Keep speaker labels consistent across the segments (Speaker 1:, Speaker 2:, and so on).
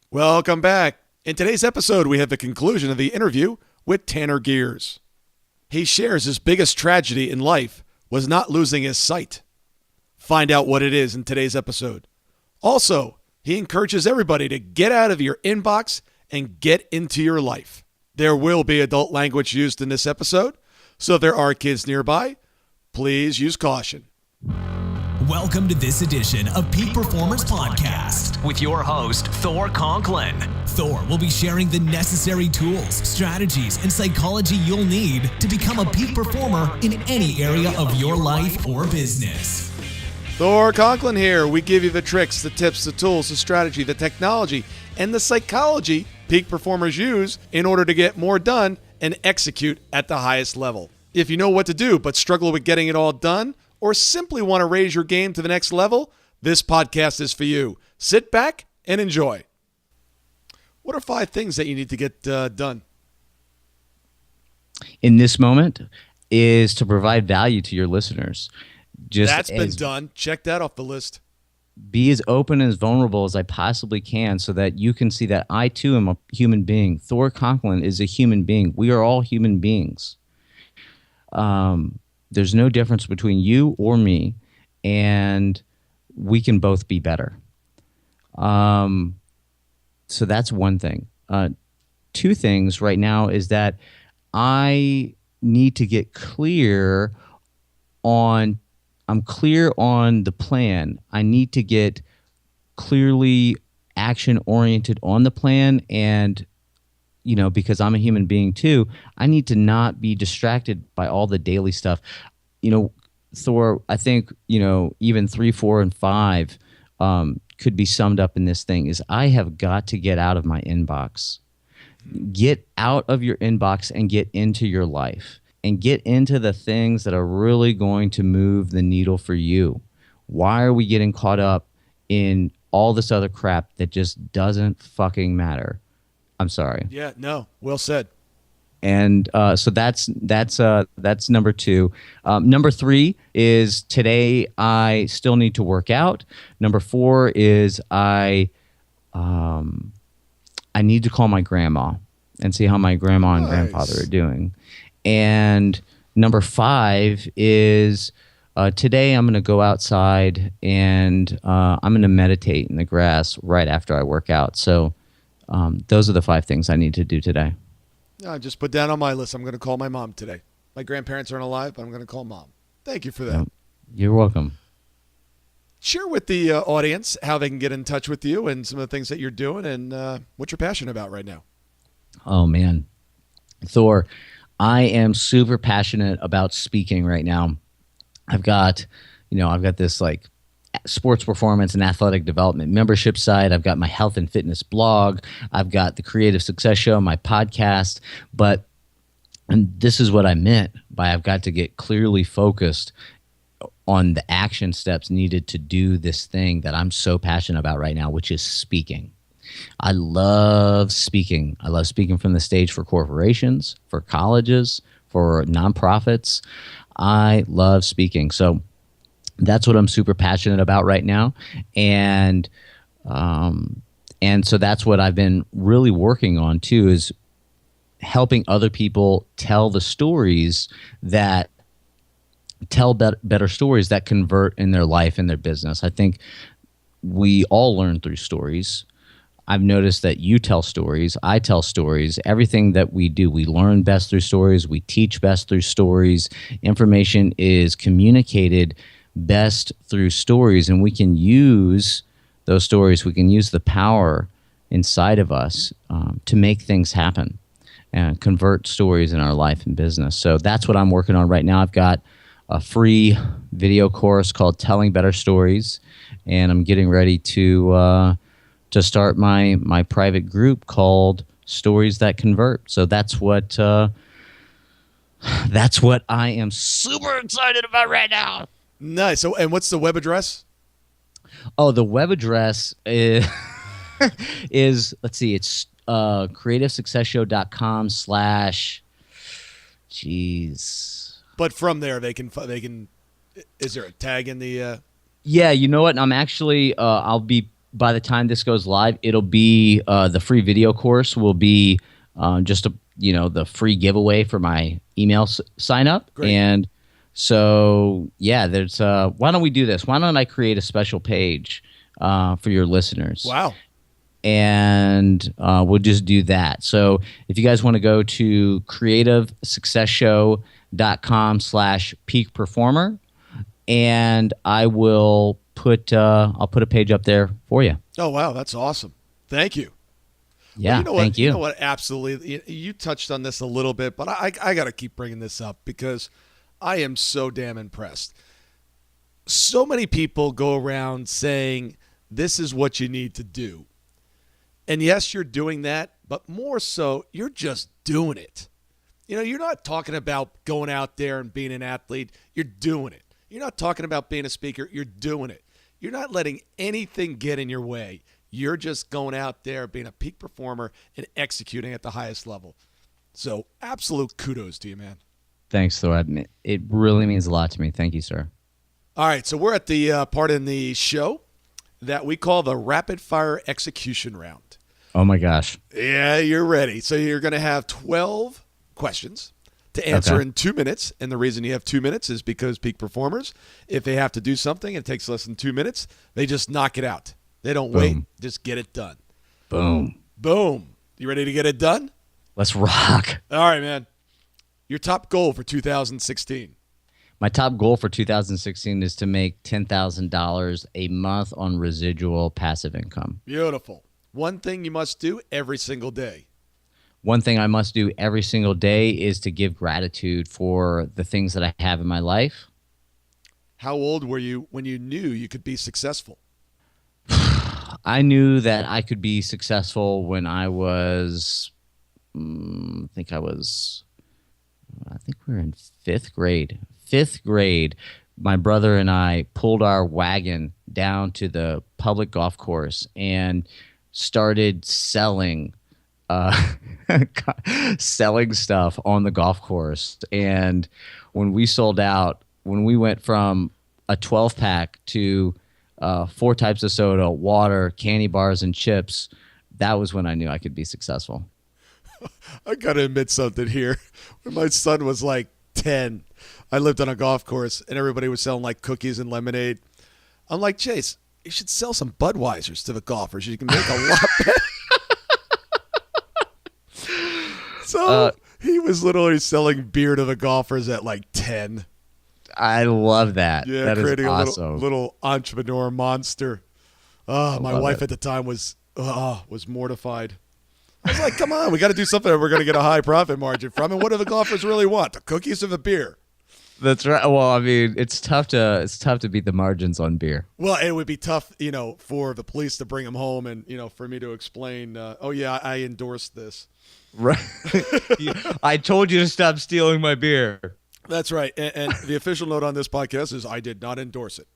Speaker 1: Welcome back. In today's episode, we have the conclusion of the interview with Tanner Gers. He shares his biggest tragedy in life was not losing his sight. Find out what it is in today's episode. Also, he encourages everybody to get out of your inbox and get into your life. There will be adult language used in this episode, so if there are kids nearby, please use caution.
Speaker 2: Welcome to this edition of Peak Performers Podcast with your host, Thor Conklin. Thor will be sharing the necessary tools, strategies, and psychology you'll need to become a peak performer in any area of your life or business.
Speaker 1: Thor Conklin here. We give you the tricks, the tips, the tools, the strategy, the technology, and the psychology peak performers use in order to get more done and execute at the highest level. If you know what to do but struggle with getting it all done, or simply want to raise your game to the next level, this podcast is for you. Sit back and enjoy. What are 5 things that you need to get done?
Speaker 3: In this moment is to provide value to your listeners.
Speaker 1: That's been done. Check that off the list.
Speaker 3: Be as open and as vulnerable as I possibly can so that you can see that I too am a human being. Thor Conklin is a human being. We are all human beings. There's no difference between you or me, and we can both be better. So that's one thing. 2 things right now is that I need to get clear on, I'm clear on the plan. I need to get clearly action-oriented on the plan, and because I'm a human being too, I need to not be distracted by all the daily stuff. Thor, I think, even 3, 4, and 5 could be summed up in this thing is I have got to get out of my inbox. Get out of your inbox and get into your life and get into the things that are really going to move the needle for you. Why are we getting caught up in all this other crap that just doesn't fucking matter? I'm sorry.
Speaker 1: Yeah, no, well said.
Speaker 3: And so that's number 2. Number 3 is today I still need to work out. Number 4 is I need to call my grandma and see how my grandma and grandfather are doing. And number 5 is today I'm going to go outside and I'm going to meditate in the grass right after I work out. So those are the 5 things I need to do today.
Speaker 1: I just put down on my list. I'm going to call my mom today. My grandparents aren't alive, but I'm going to call mom. Thank you for that.
Speaker 3: You're welcome.
Speaker 1: Share with the audience how they can get in touch with you and some of the things that you're doing and what you're passionate about right now.
Speaker 3: Oh, man. Thor, I am super passionate about speaking right now. I've got this sports performance and athletic development membership site. I've got my health and fitness blog. I've got the Creative Success Show, my podcast. And this is what I meant by I've got to get clearly focused on the action steps needed to do this thing that I'm so passionate about right now, which is speaking. I love speaking. I love speaking from the stage for corporations, for colleges, for nonprofits. I love speaking. So that's what I'm super passionate about right now. And so that's what I've been really working on too, is helping other people tell the stories that tell better stories that convert in their life and their business. I think we all learn through stories. I've noticed that you tell stories, I tell stories. Everything that we do, we learn best through stories. We teach best through stories. Information is communicated best through stories, and we can use those stories. We can use the power inside of us to make things happen and convert stories in our life and business. So that's what I'm working on right now. I've got a free video course called Telling Better Stories, and I'm getting ready to start my private group called Stories That Convert. So that's what I am super excited about right now.
Speaker 1: Nice. So, and what's the web address?
Speaker 3: Oh, the web address is, let's see, it's creativesuccessshow.com/ jeez.
Speaker 1: But from there, they can, is there a tag in the?
Speaker 3: Yeah, you know what? I'm actually, I'll be by the time this goes live, it'll be the free video course will be the free giveaway for my email sign up.
Speaker 1: Great.
Speaker 3: And so, yeah, there's why don't we do this? Why don't I create a special page for your listeners?
Speaker 1: Wow.
Speaker 3: And we'll just do that. So if you guys want to go to creativesuccessshow.com/peak performer, and I'll put a page up there for you.
Speaker 1: Oh, wow. That's awesome. Thank you.
Speaker 3: Yeah,
Speaker 1: Well,
Speaker 3: thank you.
Speaker 1: You know what? Absolutely. You touched on this a little bit, but I got to keep bringing this up because I am so damn impressed. So many people go around saying, this is what you need to do. And yes, you're doing that, but more so, you're just doing it. You're not talking about going out there and being an athlete. You're doing it. You're not talking about being a speaker. You're doing it. You're not letting anything get in your way. You're just going out there, being a peak performer, and executing at the highest level. So absolute kudos to you, man.
Speaker 3: Thanks, Thor. It really means a lot to me. Thank you, sir.
Speaker 1: All right, so we're at the part in the show that we call the rapid fire execution round.
Speaker 3: Oh, my gosh.
Speaker 1: Yeah, you're ready. So you're going to have 12 questions to answer in 2 minutes. And the reason you have 2 minutes is because peak performers, if they have to do something, it takes less than 2 minutes, they just knock it out. They don't wait. Just get it done.
Speaker 3: Boom.
Speaker 1: Boom. You ready to get it done?
Speaker 3: Let's rock.
Speaker 1: All right, man. Your top goal for 2016.
Speaker 3: My top goal for 2016 is to make $10,000 a month on residual passive income.
Speaker 1: Beautiful. One thing you must do every single day.
Speaker 3: One thing I must do every single day is to give gratitude for the things that I have in my life.
Speaker 1: How old were you when you knew you could be successful?
Speaker 3: I knew that I could be successful when I was, I think we were in fifth grade. Fifth grade, my brother and I pulled our wagon down to the public golf course and started selling selling stuff on the golf course. And when we sold out, when we went from a 12-pack to 4 types of soda, water, candy bars, and chips, that was when I knew I could be successful.
Speaker 1: I got to admit something here. When my son was like 10, I lived on a golf course, and everybody was selling like cookies and lemonade. I'm like, Chase, you should sell some Budweisers to the golfers. You can make a lot better. So he was literally selling beer to the golfers at like 10.
Speaker 3: I love that.
Speaker 1: Yeah,
Speaker 3: that
Speaker 1: creating
Speaker 3: is awesome.
Speaker 1: a little entrepreneur monster. My wife at the time was mortified. I was like, come on, we got to do something that we're going to get a high profit margin from. And what do the golfers really want? The cookies or the beer?
Speaker 3: That's right. Well, I mean, it's tough to beat the margins on beer.
Speaker 1: Well, it would be tough, for the police to bring them home and, for me to explain, I endorsed this.
Speaker 3: Right. I told you to stop stealing my beer.
Speaker 1: That's right. And the official note on this podcast is I did not endorse it.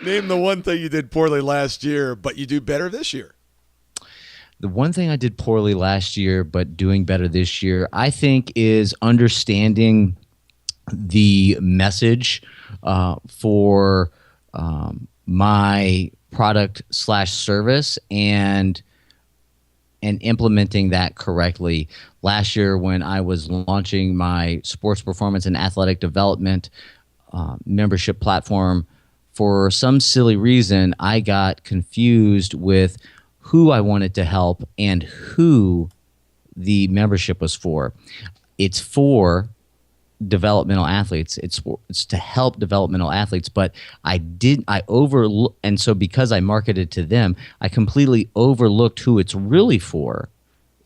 Speaker 1: Name the one thing you did poorly last year, but you do better this year.
Speaker 3: The one thing I did poorly last year, but doing better this year, I think, is understanding the message for my product/service and implementing that correctly. Last year, when I was launching my sports performance and athletic development membership platform, for some silly reason, I got confused with who I wanted to help and who the membership was for. It's for developmental athletes. It's to help developmental athletes, but and so because I marketed to them, I completely overlooked who it's really for.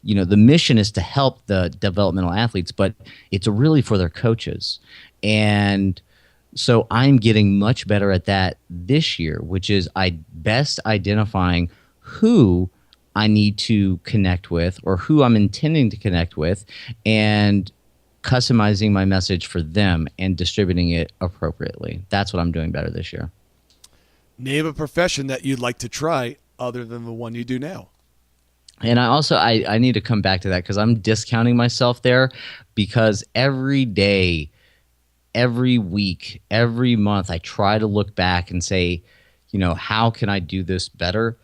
Speaker 3: The mission is to help the developmental athletes, but it's really for their coaches. And so I'm getting much better at that this year, which is best identifying who I need to connect with or who I'm intending to connect with and customizing my message for them and distributing it appropriately. That's what I'm doing better this year.
Speaker 1: Name a profession that you'd like to try other than the one you do now.
Speaker 3: And I need to come back to that because I'm discounting myself there, because every day, every week, every month, I try to look back and say, how can I do this better?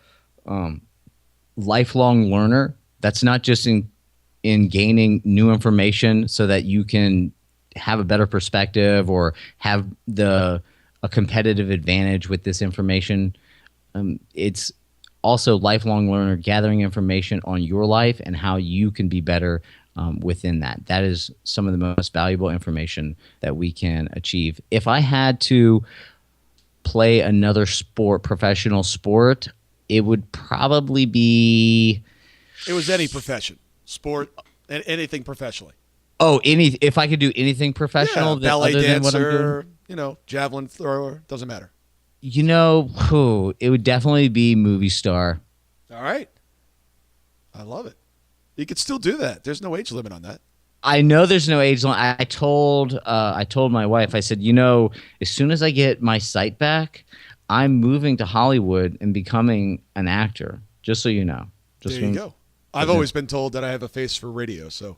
Speaker 3: Lifelong learner. That's not just in gaining new information so that you can have a better perspective or have a competitive advantage with this information. It's also lifelong learner, gathering information on your life and how you can be better within that. That is some of the most valuable information that we can achieve. If I had to play another sport, professional sport, it would probably be...
Speaker 1: It was any profession, sport, anything professionally.
Speaker 3: Oh, if I could do anything professional,
Speaker 1: ballet
Speaker 3: other
Speaker 1: dancer,
Speaker 3: than what I'm doing?
Speaker 1: Javelin thrower, doesn't matter.
Speaker 3: It would definitely be movie star.
Speaker 1: All right. I love it. You could still do that. There's no age limit on that.
Speaker 3: I know there's no age limit. I told my wife, I said, as soon as I get my sight back, I'm moving to Hollywood and becoming an actor, just so you know.
Speaker 1: There you go. I've always been told that I have a face for radio, so.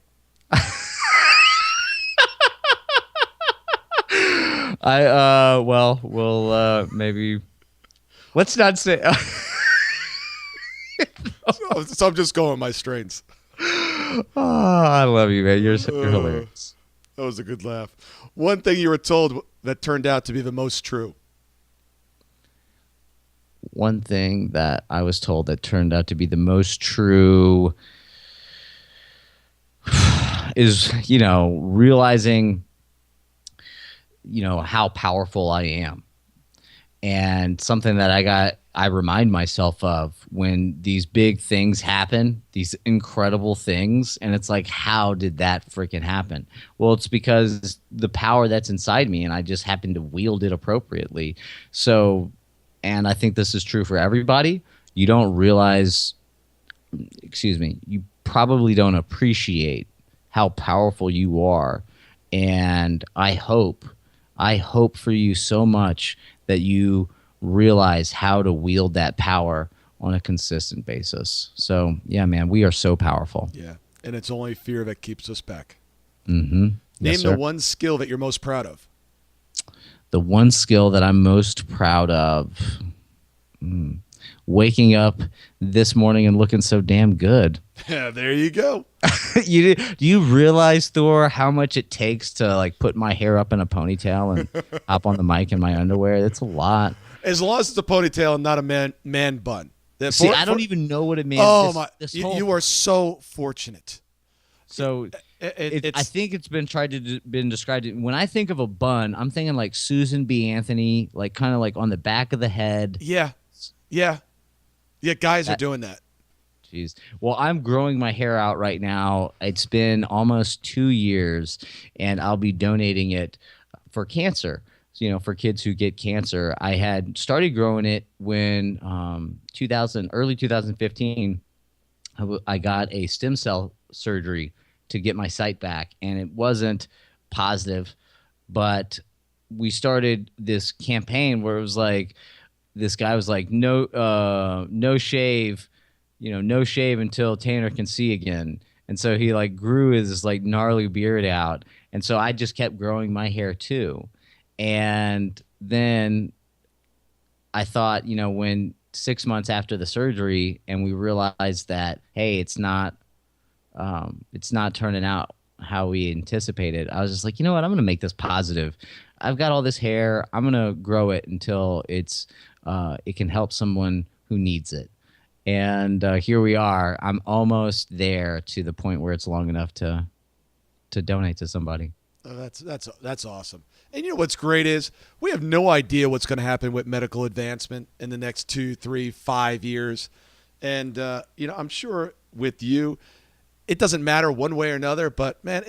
Speaker 3: We'll maybe let's not say.
Speaker 1: So I'm just going my strengths.
Speaker 3: Oh, I love you, man. You're hilarious.
Speaker 1: That was a good laugh. One thing you were told that turned out to be the most true.
Speaker 3: One thing that I was told that turned out to be the most true is, realizing, how powerful I am. And something that I remind myself of when these big things happen, these incredible things, and it's like, how did that freaking happen? Well, it's because the power that's inside me, and I just happen to wield it appropriately. So, and I think this is true for everybody. You don't realize, you probably don't appreciate how powerful you are. And I hope for you so much that you realize how to wield that power on a consistent basis. So, yeah, man, we are so powerful.
Speaker 1: Yeah, and it's only fear that keeps us back.
Speaker 3: Mm-hmm.
Speaker 1: Name the one skill that you're most proud of.
Speaker 3: The one skill that I'm most proud of, waking up this morning and looking so damn good.
Speaker 1: Yeah, there you go.
Speaker 3: Do you realize, Thor, how much it takes to put my hair up in a ponytail and hop on the mic in my underwear? That's a lot.
Speaker 1: As long as it's a ponytail and not a man bun.
Speaker 3: I don't even know what it means.
Speaker 1: Oh, you are so fortunate.
Speaker 3: So I think it's been described. When I think of a bun, I'm thinking like Susan B. Anthony, kind of on the back of the head.
Speaker 1: Yeah. Guys are doing that.
Speaker 3: Jeez. Well, I'm growing my hair out right now. It's been almost 2 years, and I'll be donating it for cancer. So, for kids who get cancer. I had started growing it when early 2015. I got a stem cell surgery to get my sight back, and it wasn't positive. But we started this campaign where it was like, this guy was like, no shave. No shave until Tanner can see again. And so he grew his gnarly beard out. And so I just kept growing my hair too. And then I thought, when 6 months after the surgery and we realized that, hey, it's not turning out how we anticipated, I was just like, you know what? I'm going to make this positive. I've got all this hair. I'm going to grow it until it can help someone who needs it. And here we are. I'm almost there to the point where it's long enough to donate to somebody.
Speaker 1: Oh, that's awesome. And what's great is we have no idea what's going to happen with medical advancement in the next 2, 3, 5 years. And I'm sure with you, it doesn't matter one way or another. But man,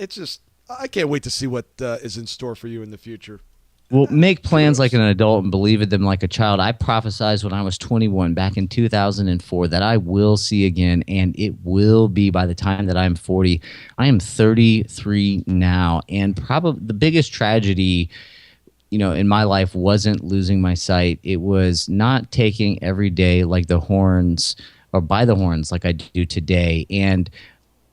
Speaker 1: I can't wait to see what is in store for you in the future.
Speaker 3: Well, make plans like an adult and believe in them like a child. I prophesized when I was 21 back in 2004 that I will see again, and it will be by the time that I'm 40. I am 33 now, and probably the biggest tragedy, in my life wasn't losing my sight. It was not taking every day by the horns like I do today. And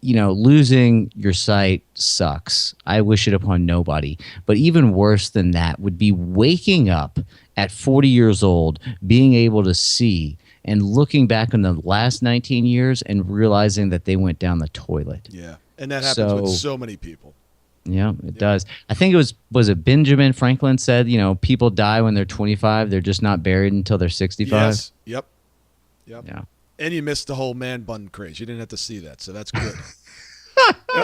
Speaker 3: losing your sight sucks. I wish it upon nobody. But even worse than that would be waking up at 40 years old, being able to see and looking back on the last 19 years and realizing that they went down the toilet.
Speaker 1: Yeah. And that happens with so many people.
Speaker 3: Yeah, it does. I think was it Benjamin Franklin said, people die when they're 25. They're just not buried until they're 65.
Speaker 1: Yes. Yep.
Speaker 3: Yeah.
Speaker 1: And you missed the whole man bun craze. You didn't have to see that, so that's good.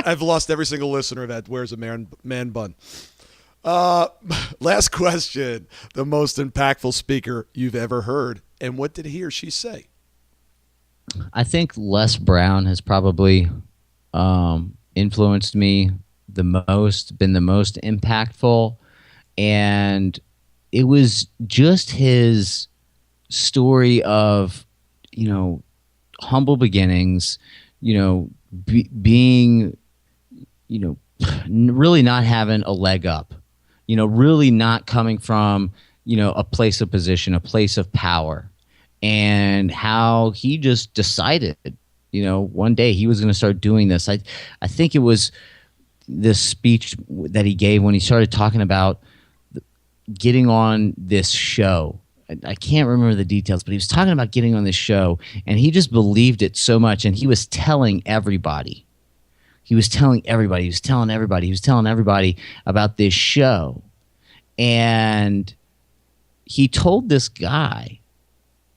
Speaker 1: I've lost every single listener that wears a man bun. Last question. The most impactful speaker you've ever heard, and what did he or she say?
Speaker 3: I think Les Brown has probably influenced me the most, been the most impactful, and it was just his story of humble beginnings, being really not having a leg up, really not coming from a place of position, a place of power, and how he just decided one day he was going to start doing this. I think it was this speech that he gave when he started talking about getting on this show. I can't remember the details, but he was talking about getting on this show, and he just believed it so much, and he was telling everybody. He was telling everybody about this show. And he told this guy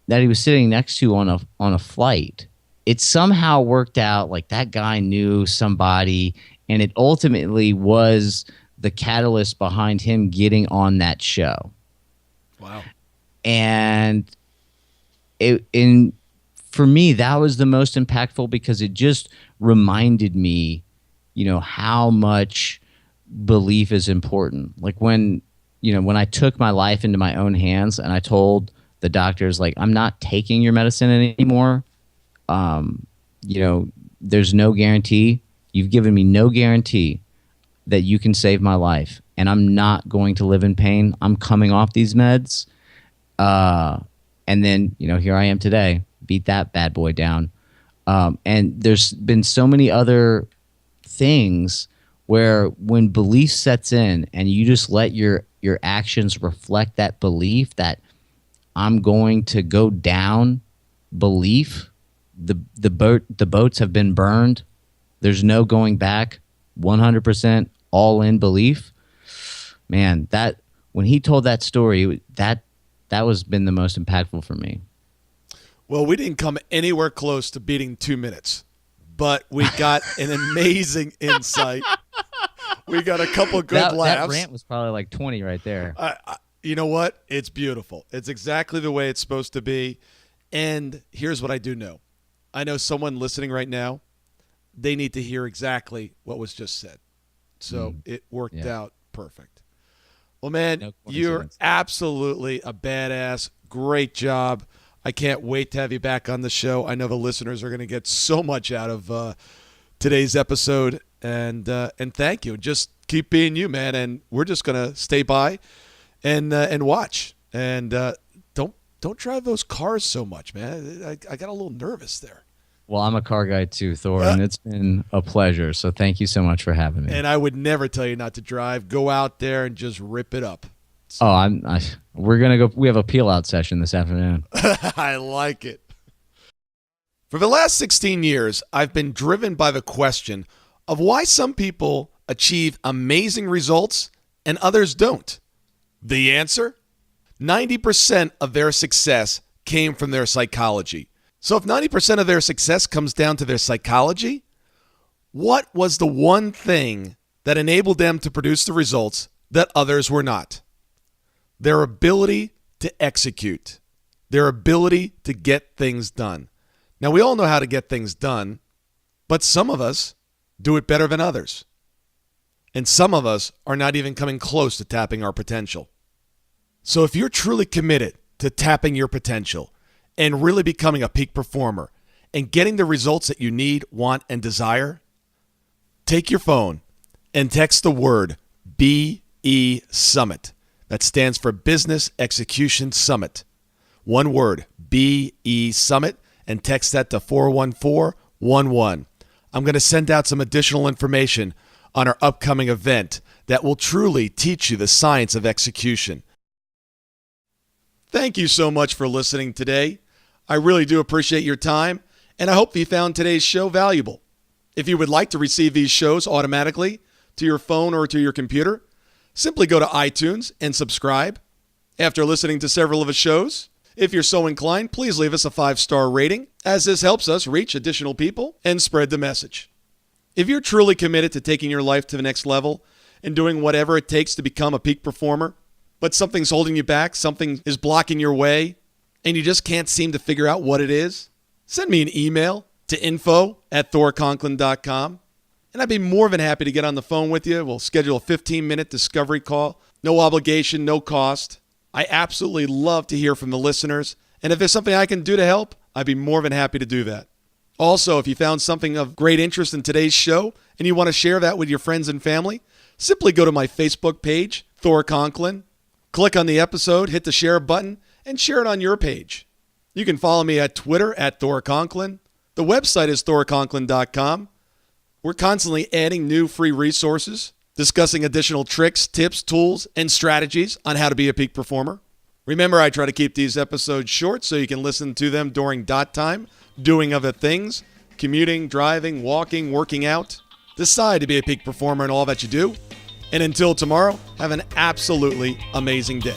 Speaker 3: that he was sitting next to on a flight. It somehow worked out like that guy knew somebody, and it ultimately was the catalyst behind him getting on that show.
Speaker 1: Wow.
Speaker 3: And for me, that was the most impactful because it just reminded me, how much belief is important. Like when I took my life into my own hands and I told the doctors, like, I'm not taking your medicine anymore. There's no guarantee. You've given me no guarantee that you can save my life, and I'm not going to live in pain. I'm coming off these meds. And then, here I am today, beat that bad boy down. And there's been so many other things where when belief sets in and you just let your actions reflect that belief that I'm going to go down belief, the boats have been burned. There's no going back, 100% all in belief. Man, that when he told that story, that was been the most impactful for me.
Speaker 1: Well, we didn't come anywhere close to beating 2 minutes, but we got an amazing insight. We got a couple of good laughs.
Speaker 3: That rant was probably like 20 right there.
Speaker 1: You know what? It's beautiful. It's exactly the way it's supposed to be. And here's what I do know. I know someone listening right now, they need to hear exactly what was just said. So it worked out perfect. Well, man, you're absolutely a badass. Great job. I can't wait to have you back on the show. I know the listeners are going to get so much out of today's episode. And thank you. Just keep being you, man. And we're just going to stay by and watch. And don't drive those cars so much, man. I got a little nervous there.
Speaker 3: Well, I'm a car guy too, Thor, and it's been a pleasure. So thank you so much for having me.
Speaker 1: And I would never tell you not to drive. Go out there and just rip it up. So.
Speaker 3: Oh, we're gonna go. We have a peel out session this afternoon.
Speaker 1: I like it. For the last 16 years, I've been driven by the question of why some people achieve amazing results and others don't. The answer? 90% of their success came from their psychology. So if 90% of their success comes down to their psychology, what was the one thing that enabled them to produce the results that others were not? Their ability to execute, their ability to get things done. Now, we all know how to get things done, but some of us do it better than others. And some of us are not even coming close to tapping our potential. So if you're truly committed to tapping your potential and really becoming a peak performer and getting the results that you need, want, and desire, take your phone and text the word BE Summit. That stands for Business Execution Summit. One word, BE Summit, and text that to 41411. I'm going to send out some additional information on our upcoming event that will truly teach you the science of execution. Thank you so much for listening today. I really do appreciate your time, and I hope you found today's show valuable. If you would like to receive these shows automatically to your phone or to your computer, simply go to iTunes and subscribe. After listening to several of the shows, if you're so inclined, please leave us a 5-star rating, as this helps us reach additional people and spread the message. If you're truly committed to taking your life to the next level and doing whatever it takes to become a peak performer, but something's holding you back, something is blocking your way, and you just can't seem to figure out what it is, send me an email to info@thorconklin.com, and I'd be more than happy to get on the phone with you. We'll schedule a 15-minute discovery call. No obligation, no cost. I absolutely love to hear from the listeners, and if there's something I can do to help, I'd be more than happy to do that. Also, if you found something of great interest in today's show and you want to share that with your friends and family, simply go to my Facebook page, Thor Conklin, click on the episode, hit the share button, and share it on your page. You can follow me at Twitter at Thor Conklin. The website is thorconklin.com. We're constantly adding new free resources, discussing additional tricks, tips, tools, and strategies on how to be a peak performer. Remember, I try to keep these episodes short so you can listen to them during dot time, doing other things, commuting, driving, walking, working out. Decide to be a peak performer in all that you do. And until tomorrow, have an absolutely amazing day.